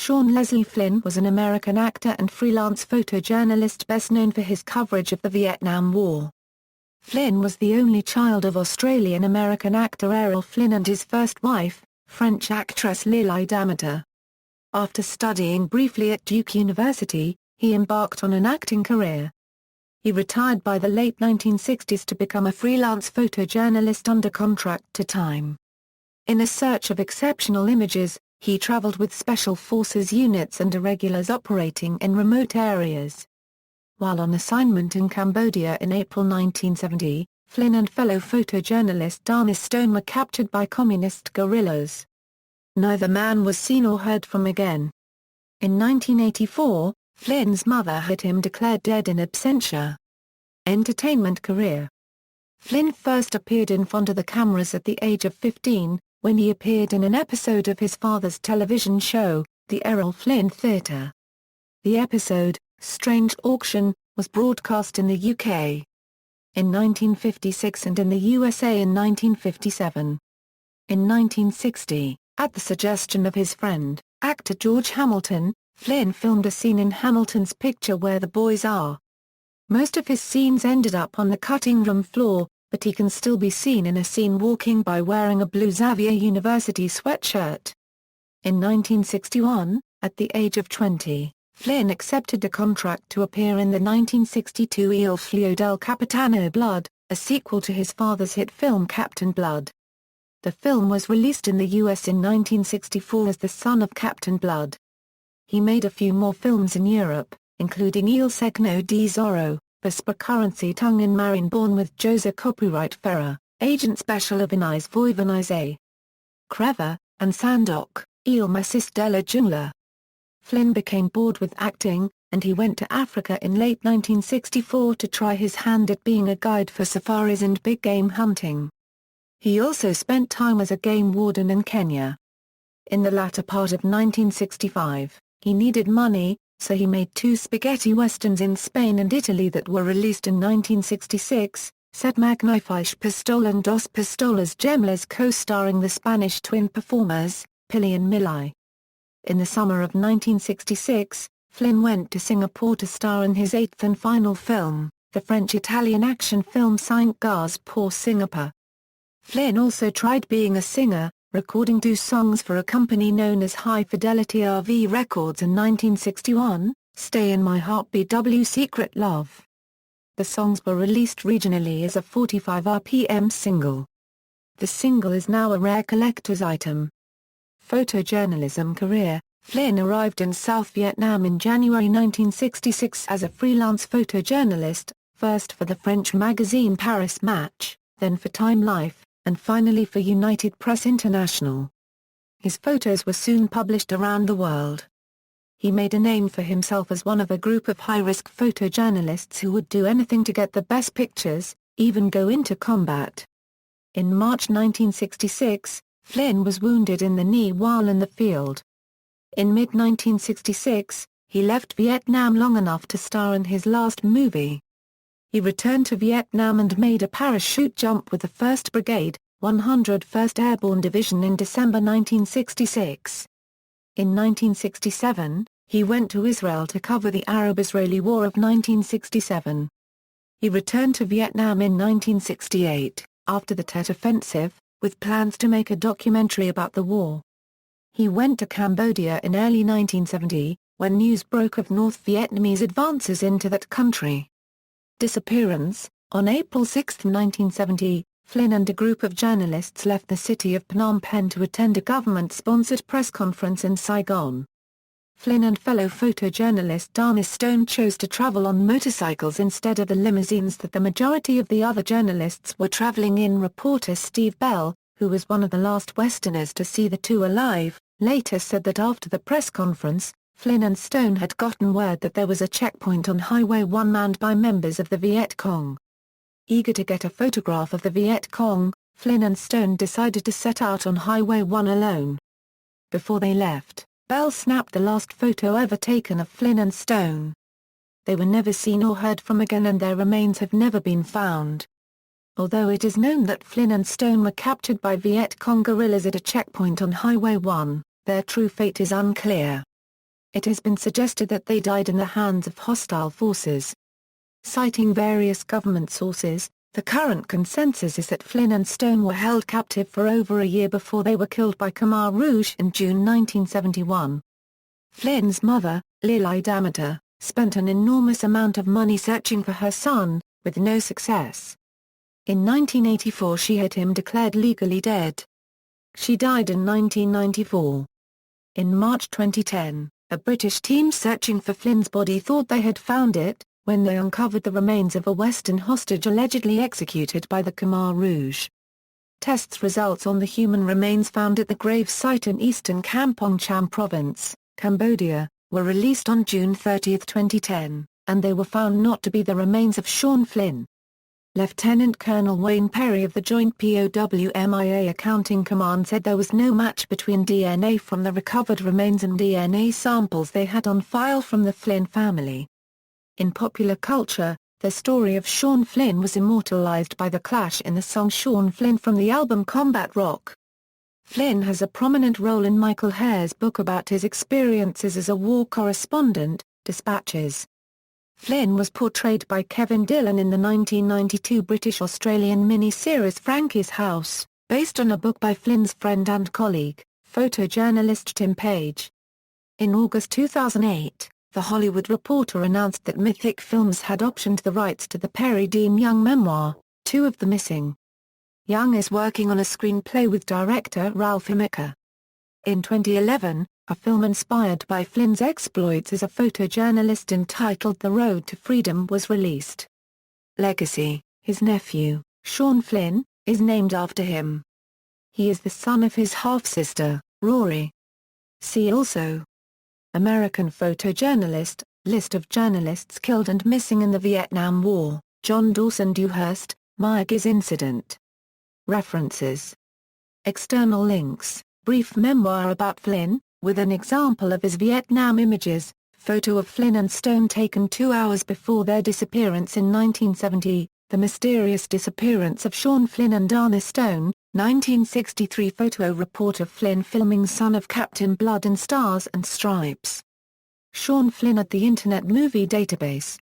Sean Leslie Flynn was an American actor and freelance photojournalist best known for his coverage of the Vietnam War. Flynn was the only child of Australian-American actor Errol Flynn and his first wife, French actress Lili Damita. After studying briefly at Duke University, he embarked on an acting career. He retired by the late 1960s to become a freelance photojournalist under contract to Time. In a search of exceptional images, he traveled with Special Forces units and irregulars operating in remote areas. While on assignment in Cambodia in April 1970, Flynn and fellow photojournalist Dennis Stone were captured by communist guerrillas. Neither man was seen or heard from again. In 1984, Flynn's mother had him declared dead in absentia. Entertainment career. Flynn first appeared in front of the cameras at the age of 15, when he appeared in an episode of his father's television show, The Errol Flynn Theatre. The episode, Strange Auction, was broadcast in the UK in 1956 and in the USA in 1957. In 1960, at the suggestion of his friend, actor George Hamilton, Flynn filmed a scene in Hamilton's picture Where the Boys Are. Most of his scenes ended up on the cutting room floor, but he can still be seen in a scene walking by wearing a blue Xavier University sweatshirt. In 1961, at the age of 20, Flynn accepted a contract to appear in the 1962 Il Figlio del Capitano Blood, a sequel to his father's hit film Captain Blood. The film was released in the US in 1964 as The Son of Captain Blood. He made a few more films in Europe, including Il Segno di Zorro, Currency Tongue in Marine Born with Jose Copyright Ferrer, Agent Special of Inez Voivanese, Creva, and Sandoc, Il Masis della Giungla. Flynn became bored with acting, and he went to Africa in late 1964 to try his hand at being a guide for safaris and big game hunting. He also spent time as a game warden in Kenya. In the latter part of 1965, he needed money, so he made two spaghetti westerns in Spain and Italy that were released in 1966, Sed Magnifique Pistola and Dos Pistolas Gemelas co-starring the Spanish twin performers, Pili and Mili. In the summer of 1966, Flynn went to Singapore to star in his eighth and final film, the French-Italian action film Cinq Gars pour Singapore. Flynn also tried being a singer, recording two songs for a company known as High Fidelity RV Records in 1961, Stay in My Heart BW Secret Love. The songs were released regionally as a 45 RPM single. The single is now a rare collector's item. Photojournalism career. Flynn arrived in South Vietnam in January 1966 as a freelance photojournalist, first for the French magazine Paris Match, then for Time Life, and finally for United Press International. His photos were soon published around the world. He made a name for himself as one of a group of high-risk photojournalists who would do anything to get the best pictures, even go into combat. In March 1966, Flynn was wounded in the knee while in the field. In mid-1966, he left Vietnam long enough to star in his last movie. He returned to Vietnam and made a parachute jump with the 1st Brigade, 101st Airborne Division in December 1966. In 1967, he went to Israel to cover the Arab-Israeli War of 1967. He returned to Vietnam in 1968, after the Tet Offensive, with plans to make a documentary about the war. He went to Cambodia in early 1970, when news broke of North Vietnamese advances into that country. Disappearance. On April 6, 1970, Flynn and a group of journalists left the city of Phnom Penh to attend a government-sponsored press conference in Saigon. Flynn and fellow photojournalist Dennis Stone chose to travel on motorcycles instead of the limousines that the majority of the other journalists were traveling in. Reporter Steve Bell, who was one of the last Westerners to see the two alive, later said that after the press conference, Flynn and Stone had gotten word that there was a checkpoint on Highway 1 manned by members of the Viet Cong. Eager to get a photograph of the Viet Cong, Flynn and Stone decided to set out on Highway 1 alone. Before they left, Bell snapped the last photo ever taken of Flynn and Stone. They were never seen or heard from again and their remains have never been found. Although it is known that Flynn and Stone were captured by Viet Cong guerrillas at a checkpoint on Highway 1, their true fate is unclear. It has been suggested that they died in the hands of hostile forces. Citing various government sources, the current consensus is that Flynn and Stone were held captive for over a year before they were killed by Khmer Rouge in June 1971. Flynn's mother, Lili Damita, spent an enormous amount of money searching for her son, with no success. In 1984 she had him declared legally dead. She died in 1994. In March 2010, a British team searching for Flynn's body thought they had found it, when they uncovered the remains of a Western hostage allegedly executed by the Khmer Rouge. Tests results on the human remains found at the grave site in eastern Kampong Cham province, Cambodia, were released on June 30, 2010, and they were found not to be the remains of Sean Flynn. Lieutenant Colonel Wayne Perry of the Joint POW-MIA Accounting Command said there was no match between DNA from the recovered remains and DNA samples they had on file from the Flynn family. In popular culture, the story of Sean Flynn was immortalized by The Clash in the song Sean Flynn from the album Combat Rock. Flynn has a prominent role in Michael Hare's book about his experiences as a war correspondent, Dispatches. Flynn was portrayed by Kevin Dillon in the 1992 British-Australian mini-series Frankie's House, based on a book by Flynn's friend and colleague, photojournalist Tim Page. In August 2008, The Hollywood Reporter announced that Mythic Films had optioned the rights to the Perry Dean Young memoir, Two of the Missing. Young is working on a screenplay with director Ralph Fiennes. In 2011, a film inspired by Flynn's exploits as a photojournalist entitled The Road to Freedom was released. Legacy: his nephew, Sean Flynn, is named after him. He is the son of his half-sister, Rory. See also: American photojournalist, list of journalists killed and missing in the Vietnam War, John Dawson Dewhurst, Myers incident. References. External links: brief memoir about Flynn, with an example of his Vietnam images, photo of Flynn and Stone taken 2 hours before their disappearance in 1970, The Mysterious Disappearance of Sean Flynn and Dana Stone, 1963 photo report of Flynn filming Son of Captain Blood and Stars and Stripes. Sean Flynn at the Internet Movie Database.